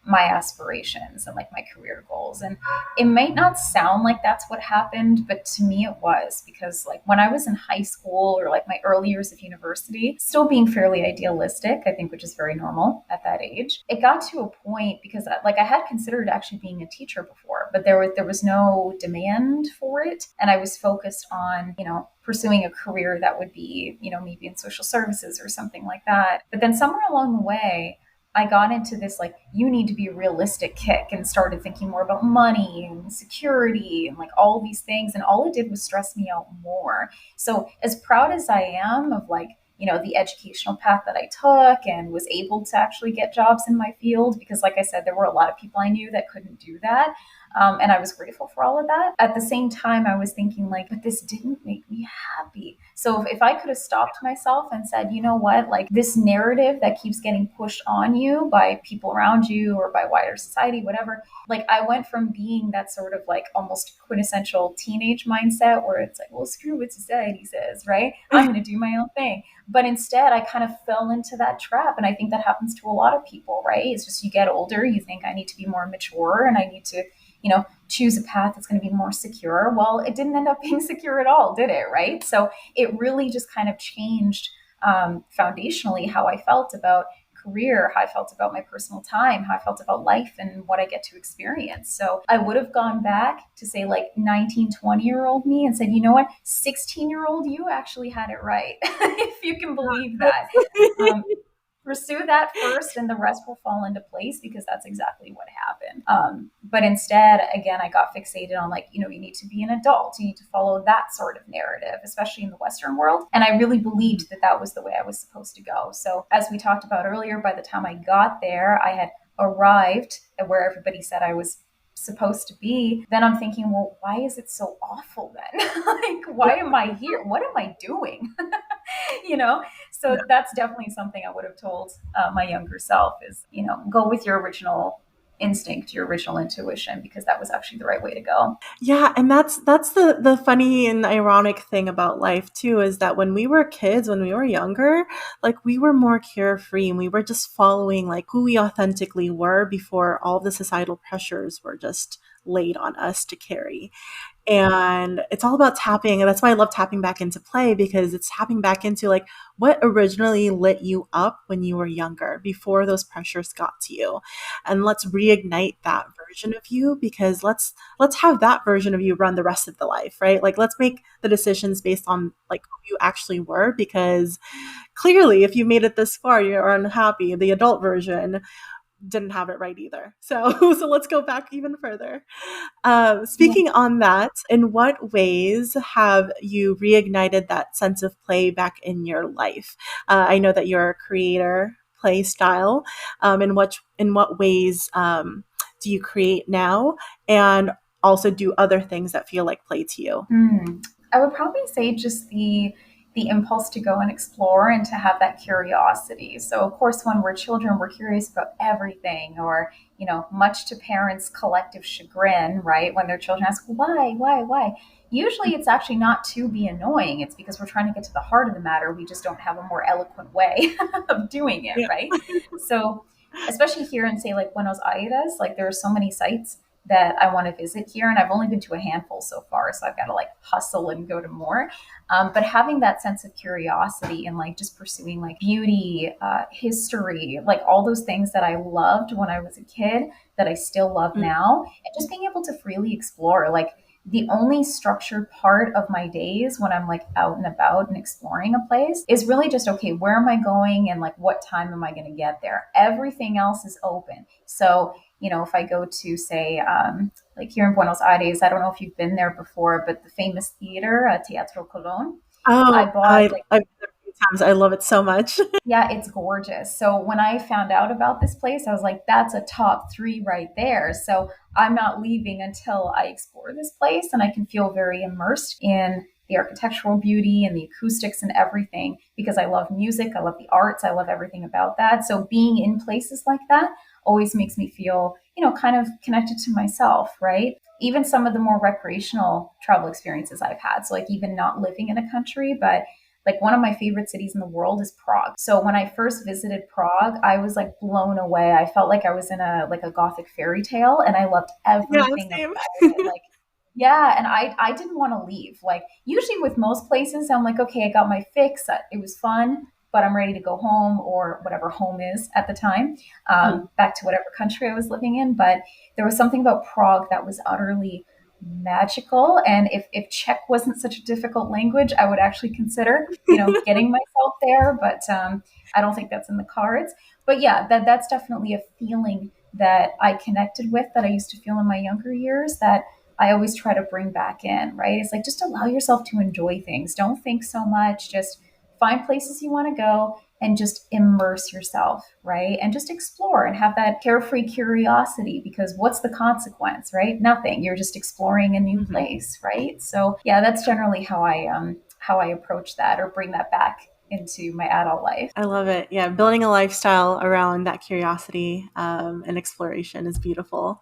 my aspirations and like my career goals. And it might not sound like that's what happened, but to me it was, because like when I was in high school or like my early years of university, still being fairly idealistic, I think, which is very normal at that age, it got to a point because like I had considered actually being a teacher before, but there was no demand for it. And I was focused on, pursuing a career that would be, maybe in social services or something like that. But then somewhere along the way, I got into this like you need to be realistic kick and started thinking more about money and security and like all these things, and all it did was stress me out more. So as proud as I am of like the educational path that I took and was able to actually get jobs in my field, because like I said, there were a lot of people I knew that couldn't do that. And I was grateful for all of that. At the same time, I was thinking like, but this didn't make me happy. So if I could have stopped myself and said, you know what, like this narrative that keeps getting pushed on you by people around you or by wider society, whatever, like I went from being that sort of like almost quintessential teenage mindset where it's like, well, screw what society says, right? I'm going to do my own thing. But instead, I kind of fell into that trap. And I think that happens to a lot of people, right? It's just you get older, you think I need to be more mature and I need to choose a path that's going to be more secure. Well, it didn't end up being secure at all, did it? Right. So it really just kind of changed foundationally how I felt about career, how I felt about my personal time, how I felt about life and what I get to experience. So I would have gone back to say like 19, 20-year-old me and said, you know what, 16-year-old you actually had it right, if you can believe that. Um, Pursue that first and the rest will fall into place, because that's exactly what happened. But instead, again, I got fixated on like, you need to be an adult, you need to follow that sort of narrative, especially in the Western world. And I really believed that that was the way I was supposed to go. So as we talked about earlier, by the time I got there, I had arrived at where everybody said I was supposed to be, then I'm thinking, well, why is it so awful then? Like, why am I here? What am I doing? you know? So that's definitely something I would have told my younger self is, go with your original instinct, your original intuition, because that was actually the right way to go. Yeah, and that's the funny and ironic thing about life too, is that when we were kids, when we were younger, like we were more carefree and we were just following like who we authentically were before all the societal pressures were just laid on us to carry. And it's all about tapping. And that's why I love tapping back into play, because it's tapping back into like what originally lit you up when you were younger before those pressures got to you. And let's reignite that version of you, because let's have that version of you run the rest of the life, right? Like let's make the decisions based on like who you actually were, because clearly if you made it this far, you're unhappy. The adult version didn't have it right either. So so let's go back even further. Yeah. Speaking on that, in what ways have you reignited that sense of play back in your life? I know that you're a creator play style. In what ways do you create now, and also do other things that feel like play to you? I would probably say just the impulse to go and explore and to have that curiosity. So of course when we're children we're curious about everything, or much to parents' collective chagrin, right? When their children ask why? Usually it's actually not to be annoying. It's because we're trying to get to the heart of the matter. We just don't have a more eloquent way of doing it, Yeah. right? So especially here in say like Buenos Aires, like there are so many sites that I want to visit here. And I've only been to a handful so far. So I've got to like hustle and go to more. But having that sense of curiosity and like just pursuing like beauty, history, like all those things that I loved when I was a kid that I still love Mm, now, and just being able to freely explore. Like the only structured part of my days when I'm like out and about and exploring a place is really just, okay, where am I going and like what time am I going to get there? Everything else is open. So if I go to say, like here in Buenos Aires, I don't know if you've been there before, but the famous theater, Teatro Colón, I oh, bought like, I've been there a few times. I love it so much. yeah, it's gorgeous. So when I found out about this place, I was like, that's a top three right there. So I'm not leaving until I explore this place and I can feel very immersed in the architectural beauty and the acoustics and everything, because I love music, I love the arts, I love everything about that. So being in places like that always makes me feel, kind of connected to myself, right? Even some of the more recreational travel experiences I've had. So like even not living in a country, but like one of my favorite cities in the world is Prague. So when I first visited Prague, I was like blown away. I felt like I was in a gothic fairy tale and I loved Yeah, everything same. about it. Like yeah, and I didn't want to leave. Like usually with most places I'm like, okay, I got my fix. It was fun, but I'm ready to go home, or whatever home is at the time, Mhm. back to whatever country I was living in. But there was something about Prague that was utterly magical. And if Czech wasn't such a difficult language, I would actually consider, getting myself there. But I don't think that's in the cards. But yeah, that's definitely a feeling that I connected with that I used to feel in my younger years that I always try to bring back in, right? It's like just allow yourself to enjoy things. Don't think so much. Just find places you want to go and just immerse yourself, right? And just explore and have that carefree curiosity, because what's the consequence, right? Nothing. You're just exploring a new Mhm. place, right? So yeah, that's generally how I approach that or bring that back into my adult life. I love it. Yeah, building a lifestyle around that curiosity and exploration is beautiful.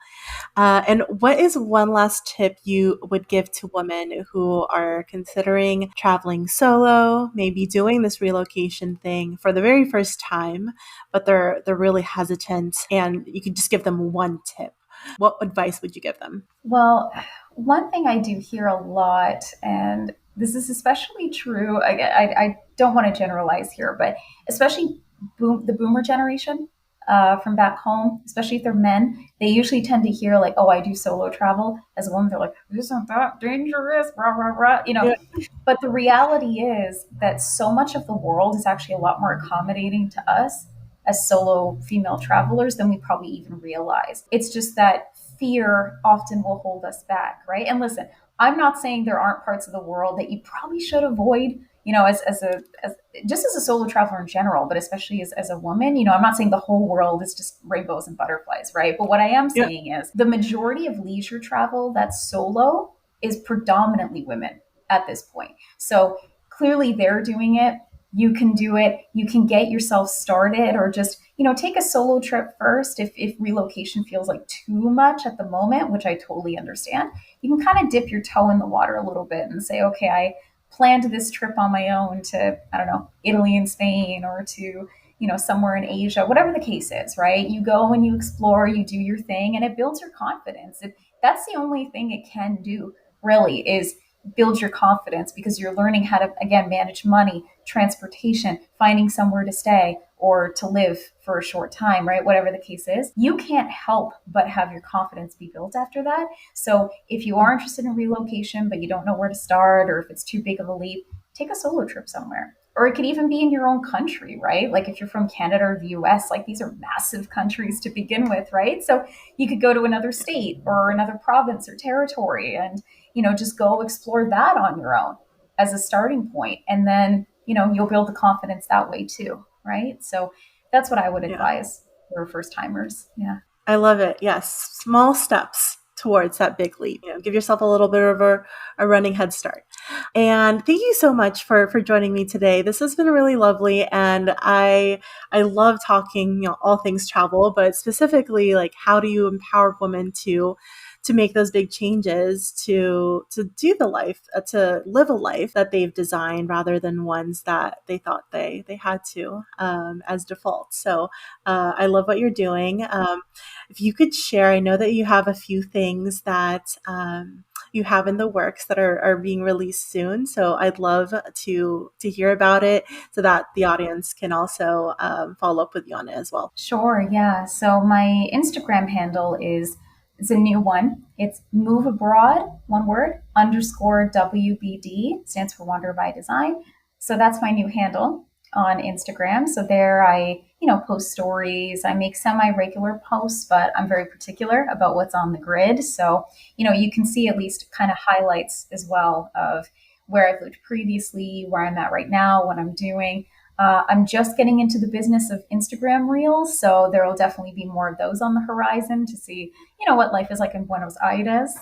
And what is one last tip you would give to women who are considering traveling solo, maybe doing this relocation thing for the very first time, but they're really hesitant, and you could just give them one tip? What advice would you give them? Well, one thing I do hear a lot, and this is especially true, I don't want to generalize here, but especially the boomer generation from back home, especially if they're men, they usually tend to hear, like, oh, I do solo travel. As a woman, they're like, isn't that dangerous? Rah, rah, rah. Yeah. But the reality is that so much of the world is actually a lot more accommodating to us as solo female travelers than we probably even realize. It's just that fear often will hold us back, right? And listen, I'm not saying there aren't parts of the world that you probably should avoid, as just as a solo traveler in general, but especially as a woman, I'm not saying the whole world is just rainbows and butterflies, right? But what I am Yeah. saying is the majority of leisure travel that's solo is predominantly women at this point. So clearly they're doing it. You can do it. You can get yourself started, or just, take a solo trip first if relocation feels like too much at the moment, which I totally understand. You can kind of dip your toe in the water a little bit and say, okay, I planned this trip on my own to, I don't know, Italy and Spain, or to, somewhere in Asia, whatever the case is, right? You go and you explore, you do your thing, and it builds your confidence. That's the only thing it can do, really, is build your confidence, because you're learning how to, again, manage money, transportation, finding somewhere to stay or to live for a short time, right? Whatever the case is, you can't help but have your confidence be built after that. So if you are interested in relocation, but you don't know where to start, or if it's too big of a leap, take a solo trip somewhere. Or it could even be in your own country, right? Like if you're from Canada or the US, like these are massive countries to begin with, right? So you could go to another state or another province or territory, and, just go explore that on your own as a starting point. And then, you'll build the confidence that way too, right? So that's what I would Yeah. advise for first timers. Yeah. I love it. Yes. Small steps towards that big leap. Give yourself a little bit of a running head start. And thank you so much for joining me today. This has been really lovely. And I love talking, all things travel, but specifically like how do you empower women to make those big changes, to do the life, to live a life that they've designed rather than ones that they thought they had to as default. So I love what you're doing. If you could share, I know that you have a few things that you have in the works that are being released soon. So I'd love to hear about it so that the audience can also follow up with you on it as well. Sure, yeah. So my Instagram handle is it's a new one. It's move abroad, one word, underscore WBD, stands for Wander by Design. So that's my new handle on Instagram. So there I, post stories. I make semi-regular posts, but I'm very particular about what's on the grid. So, you can see at least kind of highlights as well of where I've lived previously, where I'm at right now, what I'm doing. I'm just getting into the business of Instagram Reels, so there will definitely be more of those on the horizon to see, what life is like in Buenos Aires,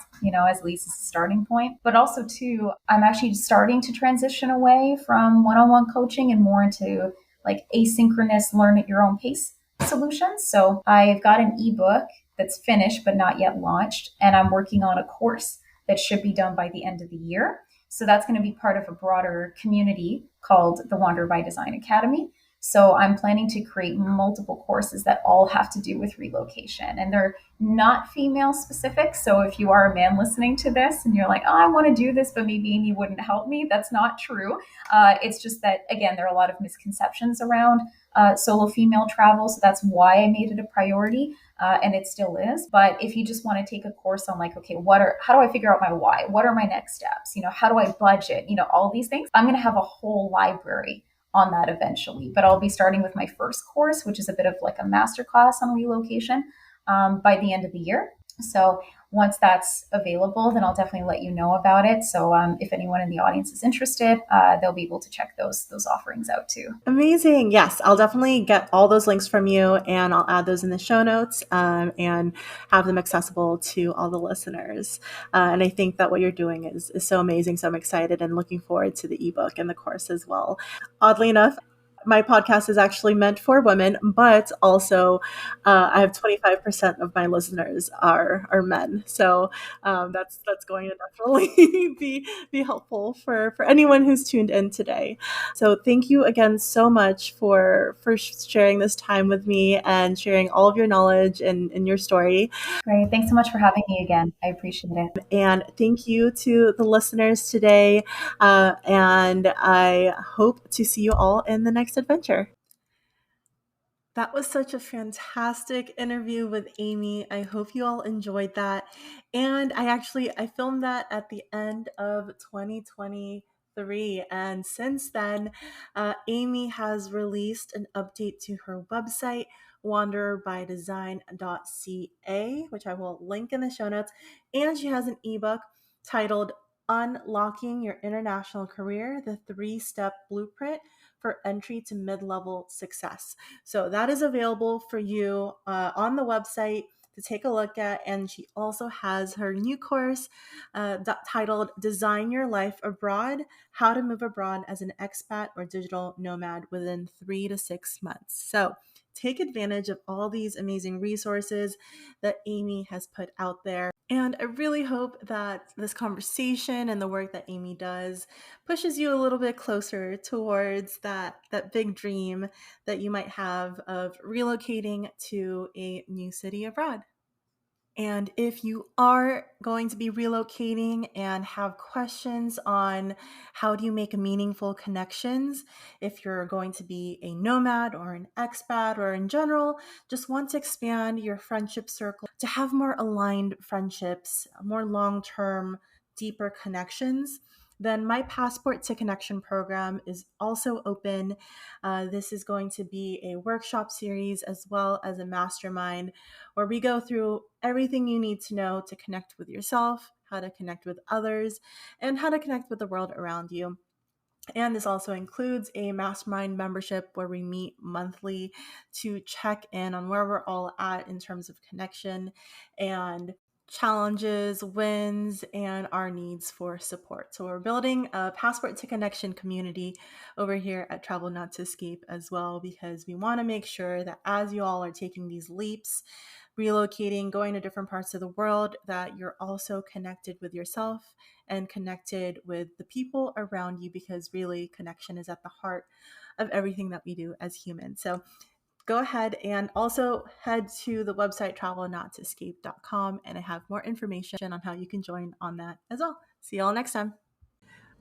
as least as a starting point. But also, too, I'm actually starting to transition away from one-on-one coaching and more into like asynchronous, learn at your own pace solutions. So I've got an ebook that's finished but not yet launched, and I'm working on a course that should be done by the end of the year. So that's going to be part of a broader community called the Wander by Design Academy. So I'm planning to create multiple courses that all have to do with relocation, and they're not female specific. So if you are a man listening to this and you're like, oh, I want to do this, but maybe Amy wouldn't help me, that's not true. It's just that, again, there are a lot of misconceptions around solo female travel. So that's why I made it a priority. And it still is. But if you just want to take a course on like, okay, how do I figure out my why? What are my next steps? How do I budget? All these things. I'm going to have a whole library on that eventually. But I'll be starting with my first course, which is a bit of like a masterclass on relocation by the end of the year. So once that's available, then I'll definitely let you know about it. So if anyone in the audience is interested, they'll be able to check those offerings out too. Amazing. Yes, I'll definitely get all those links from you and I'll add those in the show notes and have them accessible to all the listeners. And I think that what you're doing is so amazing. So I'm excited and looking forward to the ebook and the course as well. Oddly enough, my podcast is actually meant for women, but also I have 25% of my listeners are men. So that's going to definitely be helpful for anyone who's tuned in today. So thank you again so much for sharing this time with me and sharing all of your knowledge and your story. Great. Thanks so much for having me again. I appreciate it. And thank you to the listeners today. And I hope to see you all in the next adventure. That was such a fantastic interview with Amy. I hope you all enjoyed that. And I filmed that at the end of 2023. And since then, Amy has released an update to her website, wandererbydesign.ca, which I will link in the show notes. And she has an ebook titled Unlocking Your International Career, the 3-step blueprint for entry to mid-level success. So that is available for you on the website to take a look at. And she also has her new course titled Design Your Life Abroad, How to Move Abroad as an Expat or Digital Nomad Within 3 to 6 months. So take advantage of all these amazing resources that Amy has put out there. And I really hope that this conversation and the work that Amy does pushes you a little bit closer towards that big dream that you might have of relocating to a new city abroad. And if you are going to be relocating and have questions on how do you make meaningful connections, if you're going to be a nomad or an expat or in general, just want to expand your friendship circle to have more aligned friendships, more long term, deeper connections, then my Passport to Connection program is also open. This is going to be a workshop series as well as a mastermind where we go through everything you need to know to connect with yourself, how to connect with others, and how to connect with the world around you. And this also includes a mastermind membership where we meet monthly to check in on where we're all at in terms of connection and challenges, wins, and our needs for support. So we're building a Passport to Connection community over here at Travel Not to Escape as well, because we want to make sure that as you all are taking these leaps, relocating, going to different parts of the world, that you're also connected with yourself and connected with the people around you, because really connection is at the heart of everything that we do as humans. So go ahead and also head to the website travelnottoscape.com, and I have more information on how you can join on that as well. See you all next time.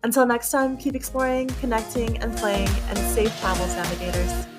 Until next time, keep exploring, connecting, and playing, and safe travels, navigators.